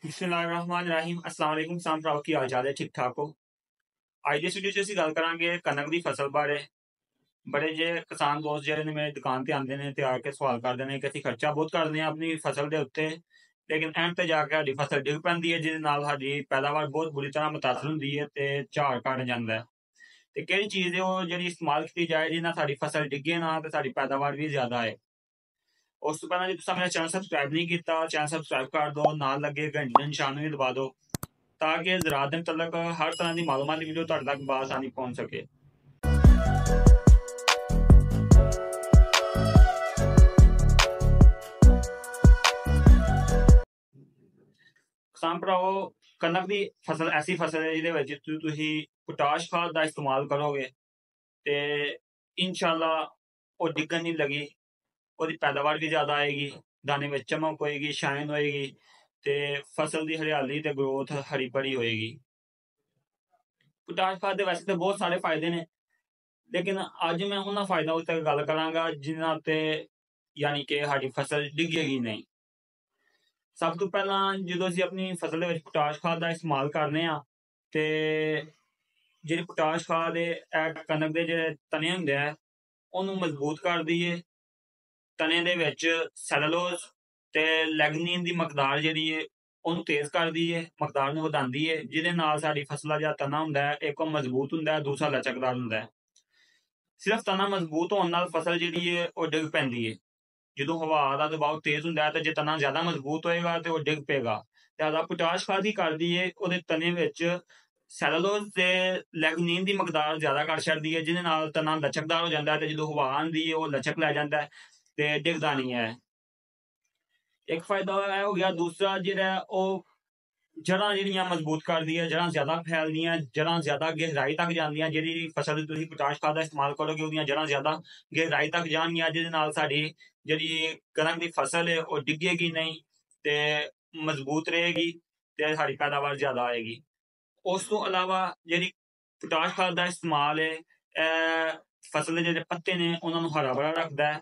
बिस्मिल्लाहिर्रहमानिर्रहीम अस्सलाम वालेकुम साम भराओ की हाल चाल है ठीक ठाक हो। ਅੱਜ ਦੀ ਵੀਡੀਓ 'ਚ ਅਸੀਂ ਗੱਲ ਕਰਾਂਗੇ ਕਣਕ ਦੀ ਫਸਲ ਬਾਰੇ। ਬੜੇ ਜੇ ਕਿਸਾਨ ਦੋਸਤ ਜਿਹੜੇ ਨੇ ਮੇਰੀ ਦੁਕਾਨ ਤੇ ਆਉਂਦੇ ਨੇ ਤੇ ਆ ਕੇ ਸਵਾਲ ਕਰਦੇ ਨੇ ਕਿ ਅਸੀਂ ਖਰਚਾ ਬਹੁਤ ਕਰਦੇ ਹਾਂ ਆਪਣੀ ਫਸਲ ਦੇ ਉੱਤੇ, ਲੇਕਿਨ ਐਂਡ ਤੇ ਜਾ ਕੇ ਸਾਡੀ ਫਸਲ ਡਿੱਗ ਪੈਂਦੀ ਹੈ, ਜਿਹਦੇ ਨਾਲ ਸਾਡੀ ਪੈਦਾਵਾਰ ਬਹੁਤ ਬੁਰੀ ਤਰ੍ਹਾਂ ਮੁਤਾਸਰ ਹੁੰਦੀ ਹੈ ਤੇ ਝਾੜ ਘਟ ਜਾਂਦਾ ਹੈ। ਤੇ ਕਿਹੜੀ ਚੀਜ਼ ਹੈ ਉਹ ਜਿਹੜੀ ਇਸਤੇਮਾਲ ਕੀਤੀ ਜਾਏ ਜਿਹਦੇ ਨਾਲ ਸਾਡੀ ਫਸਲ ਡਿੱਗੇ ਨਾ ਤੇ ਸਾਡੀ ਪੈਦਾਵਾਰ ਵੀ ਜ਼ਿਆਦਾ ਹੈ। ਉਸ ਤੋਂ ਪਹਿਲਾਂ ਜੇ ਤੁਸੀਂ ਮੇਰਾ ਚੈਨਲ ਸਬਸਕ੍ਰਾਈਬ ਨਹੀਂ ਕੀਤਾ, ਚੈਨਲ ਸਬਸਕ੍ਰਾਈਬ ਕਰ ਦਿਓ, ਨਾਲ ਲੱਗੇ ਘੰਟੀ ਦੇ ਨਿਸ਼ਾਨ ਨੂੰ ਵੀ ਦਬਾ ਦਿਓ ताकि ज़राअत ਦੇ ਮੁਤਲਕ ਹਰ ਤਰ੍ਹਾਂ ਦੀ ਮਾਲੂਮਾਤ ਦੀ ਵੀਡੀਓ ਤੁਹਾਡੇ ਤੱਕ ਬਾਸਾਨੀ ਪਹੁੰਚ ਸਕੇ। ਕਿਸਾਨ ਭਰਾਵੋ, ਕਣਕ ਦੀ ਫਸਲ ਐਸੀ ਫਸਲ ਹੈ ਜਿਹਦੇ ਵਿੱਚ ਤੁਸੀਂ ਪੋਟਾਸ਼ ਖਾਦ ਦਾ ਇਸਤੇਮਾਲ ਕਰੋਗੇ ਤੇ ਇਨਸ਼ਾਅੱਲਾ ਉਹ ਡਿੱਗਣ ਨਹੀਂ ਲੱਗੀ, ਉਹਦੀ ਪੈਦਾਵਾਰ ਵੀ ਜ਼ਿਆਦਾ ਆਏਗੀ, ਦਾਣੇ ਵਿੱਚ ਚਮਕ ਹੋਏਗੀ, ਸ਼ਾइन ਹੋਏਗੀ ਤੇ ਫਸਲ ਦੀ ਹਰਿਆਲੀ ਤੇ ਗਰੋਥ ਹਰੀ ਭਰੀ ਹੋਏਗੀ। ਪੋਟਾਸ਼ ਖਾਦ ਦੇ ਵੈਸੇ ਤਾਂ ਬਹੁਤ ਸਾਰੇ ਫਾਇਦੇ ਨੇ, ਲੇਕਿਨ ਅੱਜ ਮੈਂ ਉਹਨਾਂ ਫਾਇਦਾ ਉੱਤੇ ਗੱਲ ਕਰਾਂਗਾ ਜਿਨ੍ਹਾਂ ਤੇ ਯਾਨੀ ਕਿ ਸਾਡੀ ਫਸਲ ਡਿੱਗੇਗੀ ਨਹੀਂ। ਸਭ ਤੋਂ ਪਹਿਲਾਂ ਜਦੋਂ ਅਸੀਂ ਆਪਣੀ ਫਸਲ ਦੇ ਵਿੱਚ ਪੋਟਾਸ਼ ਖਾਦ ਦਾ ਇਸਤੇਮਾਲ ਕਰਨੇ ਆ ਤੇ ਜਿਹੜੀ ਪੋਟਾਸ਼ ਖਾਦ ਹੈ ਇਹ ਕਣਕ ਦੇ ਜਿਹੜੇ ਤਣੇ ਹੁੰਦੇ ਆ ਉਹਨੂੰ ਮਜ਼ਬੂਤ ਕਰਦੀ ਹੈ। ਤਣੇ ਦੇ ਵਿੱਚ ਸੈਲੂਲੋਜ਼ ਤੇ ਲੈਗਨੀਨ ਦੀ ਮਕਦਾਰ ਜਿਹੜੀ ਹੈ ਉਹਨੂੰ ਤੇਜ਼ ਕਰਦੀ ਹੈ, ਮਕਦਾਰ ਨੂੰ ਵਧਾਉਂਦੀ ਹੈ, ਜਿਹਦੇ ਨਾਲ ਸਾਡੀ ਫਸਲ ਦਾ ਜਿਹੜਾ ਤਣਾ ਹੁੰਦਾ ਹੈ ਇੱਕ ਉਹ ਮਜ਼ਬੂਤ ਹੁੰਦਾ ਹੈ, ਦੂਸਰਾ ਲਚਕਦਾਰ ਹੁੰਦਾ ਹੈ। ਸਿਰਫ ਤਣਾ ਮਜ਼ਬੂਤ ਹੋਣ ਨਾਲ ਫਸਲ ਜਿਹੜੀ ਹੈ ਉਹ ਡਿੱਗ ਪੈਂਦੀ ਹੈ। ਜਦੋਂ ਹਵਾ ਦਾ ਦਬਾਅ ਤੇਜ਼ ਹੁੰਦਾ ਹੈ ਤੇ ਜੇ ਤਣਾ ਜ਼ਿਆਦਾ ਮਜ਼ਬੂਤ ਹੋਏਗਾ ਤੇ ਉਹ ਡਿੱਗ ਪਏਗਾ। ਜ਼ਿਆਦਾ ਪੋਟਾਸ਼ ਖਾਦ ਹੀ ਕਰਦੀ ਹੈ ਉਹਦੇ ਤਣੇ ਵਿੱਚ ਸੈਲੂਲੋਜ਼ ਤੇ ਲੈਗਨੀਨ ਦੀ ਮਕਦਾਰ ਜ਼ਿਆਦਾ ਕਰ ਛੱਡਦੀ ਹੈ, ਜਿਹਦੇ ਨਾਲ ਤਣਾ ਲਚਕਦਾਰ ਹੋ ਜਾਂਦਾ ਹੈ ਤੇ ਜਦੋਂ ਹਵਾ ਆਉਂਦੀ ਹੈ ਉਹ ਲਚਕ ਲੈ ਜਾਂਦਾ ਹੈ ਤੇ ਡਿੱਗਦਾ ਨਹੀਂ ਹੈ। ਇੱਕ ਫਾਇਦਾ ਇਹ ਹੋ ਗਿਆ। ਦੂਸਰਾ ਜਿਹੜਾ ਉਹ ਜੜ੍ਹਾਂ ਜਿਹੜੀਆਂ ਮਜ਼ਬੂਤ ਕਰਦੀ ਹੈ, ਜੜ੍ਹਾਂ ਜ਼ਿਆਦਾ ਫੈਲਦੀਆਂ, ਜੜ੍ਹਾਂ ਜ਼ਿਆਦਾ ਗਹਿਰਾਈ ਤੱਕ ਜਾਂਦੀਆਂ। ਜਿਹੜੀ ਫਸਲ ਦੀ ਤੁਸੀਂ ਪੋਟਾਸ਼ ਖਾਦ ਦਾ ਇਸਤੇਮਾਲ ਕਰੋਗੇ ਉਹਦੀਆਂ ਜੜ੍ਹਾਂ ਜ਼ਿਆਦਾ ਗਹਿਰਾਈ ਤੱਕ ਜਾਣਗੀਆਂ, ਜਿਹਦੇ ਨਾਲ ਸਾਡੀ ਜਿਹੜੀ ਕਣਕ ਦੀ ਫਸਲ ਹੈ ਉਹ ਡਿੱਗੇਗੀ ਨਹੀਂ ਤੇ ਮਜ਼ਬੂਤ ਰਹੇਗੀ ਤੇ ਸਾਡੀ ਪੈਦਾਵਾਰ ਜ਼ਿਆਦਾ ਆਏਗੀ। ਉਸ ਤੋਂ ਇਲਾਵਾ ਜਿਹੜੀ ਪੋਟਾਸ਼ ਖਾਦ ਦਾ ਇਸਤੇਮਾਲ ਹੈ ਇਹ ਫਸਲ ਦੇ ਜਿਹੜੇ ਪੱਤੇ ਨੇ ਉਹਨਾਂ ਨੂੰ ਹਰਾ ਭਰਾ ਰੱਖਦਾ ਹੈ।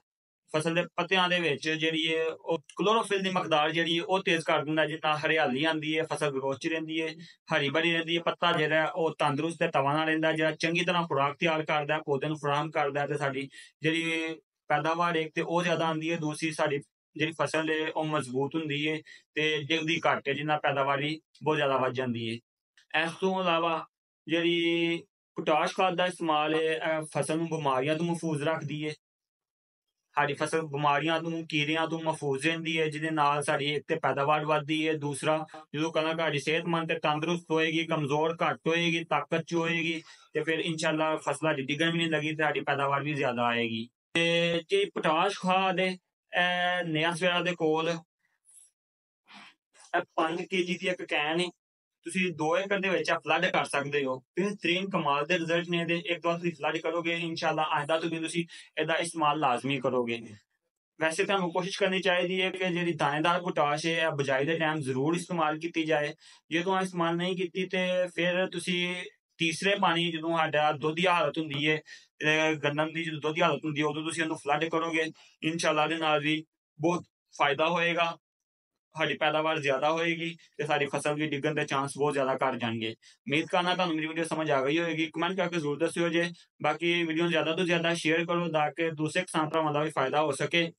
ਫਸਲ ਦੇ ਪੱਤਿਆਂ ਦੇ ਵਿੱਚ ਜਿਹੜੀ ਹੈ ਉਹ ਕਲੋਰੋਫਿਲ ਦੀ ਮਕਦਾਰ ਜਿਹੜੀ ਉਹ ਤੇਜ਼ ਕਰ ਦਿੰਦਾ, ਜਿਸ ਨਾਲ ਹਰਿਆਲੀ ਆਉਂਦੀ ਹੈ, ਫਸਲ ਗਰੋਥ 'ਚ ਰਹਿੰਦੀ ਹੈ, ਹਰੀ ਭਰੀ ਰਹਿੰਦੀ ਹੈ। ਪੱਤਾ ਜਿਹੜਾ ਉਹ ਤੰਦਰੁਸਤ ਤੇ ਤਵਾਨਾ ਰਹਿੰਦਾ, ਜਿਹੜਾ ਚੰਗੀ ਤਰ੍ਹਾਂ ਖੁਰਾਕ ਤਿਆਰ ਕਰਦਾ, ਪੌਦੇ ਨੂੰ ਫਰਾਹਮ ਕਰਦਾ ਤੇ ਸਾਡੀ ਜਿਹੜੀ ਪੈਦਾਵਾਰ ਇੱਕ ਤੇ ਉਹ ਜ਼ਿਆਦਾ ਆਉਂਦੀ ਹੈ, ਦੂਸਰੀ ਸਾਡੀ ਜਿਹੜੀ ਫਸਲ ਹੈ ਉਹ ਮਜ਼ਬੂਤ ਹੁੰਦੀ ਹੈ ਤੇ ਡਿੱਗਦੀ ਘੱਟ ਹੈ, ਜਿੰਨਾ ਪੈਦਾਵਾਰ ਵੀ ਬਹੁਤ ਜ਼ਿਆਦਾ ਵੱਧ ਜਾਂਦੀ ਹੈ। ਇਸ ਤੋਂ ਇਲਾਵਾ ਜਿਹੜੀ ਪੋਟਾਸ਼ ਖਾਦ ਦਾ ਇਸਤੇਮਾਲ ਹੈ ਫਸਲ ਨੂੰ ਬਿਮਾਰੀਆਂ ਤੋਂ ਮਹਿਫੂਜ਼ ਰੱਖਦੀ ਹੈ। ਸਾਡੀ ਫਸਲ ਬਿਮਾਰੀਆਂ ਤੋਂ, ਕੀੜਿਆਂ ਤੋਂ ਮਹਿਫੂਜ਼ ਰਹਿੰਦੀ ਹੈ, ਜਿਹਦੇ ਨਾਲ ਸਾਡੀ ਇੱਕ ਤੇ ਪੈਦਾਵਾਰ ਵੱਧਦੀ ਹੈ, ਦੂਸਰਾ ਜਦੋਂ ਕਣਕ ਸਾਡੀ ਸਿਹਤਮੰਦ ਤੇ ਤੰਦਰੁਸਤ ਹੋਏਗੀ, ਕਮਜ਼ੋਰ ਘੱਟ ਹੋਏਗੀ, ਤਾਕਤ 'ਚ ਹੋਏਗੀ ਤੇ ਫਿਰ ਇਨਸ਼ਾਅੱਲਾ ਫਸਲਾਂ ਦੀ ਡਿੱਗਣ ਵੀ ਨਹੀਂ ਲੱਗੀ ਤੇ ਸਾਡੀ ਪੈਦਾਵਾਰ ਵੀ ਜ਼ਿਆਦਾ ਆਏਗੀ। ਤੇ ਜੇ ਪੋਟਾਸ਼ ਖਾਦ ਹੈ ਇਹ ਨਿਆ ਸਵੇਰਾ ਦੇ ਕੋਲ 5 kg ਦੀ ਇੱਕ ਕੈਨ ਹੈ, ਤੁਸੀਂ 2 ਏਕੜ ਦੇ ਵਿੱਚ ਫਲੱਡ ਕਰ ਸਕਦੇ ਹੋ। ਬਿਹਤਰੀਨ ਕਮਾਲ ਦੇ ਰਿਜ਼ਲਟ ਨੇ ਇਹਦੇ। ਇੱਕ ਵਾਰ ਤੁਸੀਂ ਫਲੱਡ ਕਰੋਗੇ ਇਨਸ਼ਾਅੱਲਾ ਆਇੰਦਾ ਤੋਂ ਵੀ ਤੁਸੀਂ ਇਹਦਾ ਇਸਤੇਮਾਲ ਲਾਜ਼ਮੀ ਕਰੋਗੇ। ਵੈਸੇ ਤੁਹਾਨੂੰ ਕੋਸ਼ਿਸ਼ ਕਰਨੀ ਚਾਹੀਦੀ ਹੈ ਕਿ ਜਿਹੜੀ ਦਾਣੇਦਾਰ ਪੋਟਾਸ਼ ਹੈ ਬਿਜਾਈ ਦੇ ਟਾਈਮ ਜ਼ਰੂਰ ਇਸਤੇਮਾਲ ਕੀਤੀ ਜਾਏ। ਜਦੋਂ ਇਸਤੇਮਾਲ ਨਹੀਂ ਕੀਤੀ ਤੇ ਫਿਰ ਤੁਸੀਂ ਤੀਸਰੇ ਪਾਣੀ ਜਦੋਂ ਸਾਡਾ ਦੁੱਧ ਦੀ ਹਾਲਤ ਹੁੰਦੀ ਹੈ, ਗੰਨਮ ਦੀ ਜਦੋਂ ਦੁੱਧ ਦੀ ਹਾਲਤ ਹੁੰਦੀ ਹੈ ਉਦੋਂ ਤੁਸੀਂ ਉਹਨੂੰ ਫਲੱਡ ਕਰੋਗੇ ਇਨਸ਼ਾਅੱਲਾ ਦੇ ਨਾਲ ਵੀ ਬਹੁਤ ਫਾਇਦਾ ਹੋਏਗਾ, ਸਾਡੀ ਪੈਦਾਵਾਰ ਜ਼ਿਆਦਾ ਹੋਏਗੀ ਤੇ ਸਾਡੀ ਫਸਲ ਵੀ ਡਿੱਗਣ ਦੇ ਚਾਂਸ ਬਹੁਤ ਜ਼ਿਆਦਾ ਘੱਟ ਜਾਣਗੇ। ਉਮੀਦ ਕਰਨਾ ਤੁਹਾਨੂੰ ਮੇਰੀ ਵੀਡੀਓ ਸਮਝ ਆ ਗਈ ਹੋਏਗੀ। ਕਮੈਂਟ ਕਰਕੇ ਜ਼ਰੂਰ ਦੱਸਿਓ ਜੇ। ਬਾਕੀ ਵੀਡੀਓ ਜ਼ਿਆਦਾ ਤੋਂ ਜ਼ਿਆਦਾ ਸ਼ੇਅਰ ਕਰੋ ਤਾਂ ਕਿ ਦੂਸਰੇ ਕਿਸਾਨ ਭਰਾਵਾਂ ਦਾ ਵੀ ਫਾਇਦਾ ਹੋ ਸਕੇ।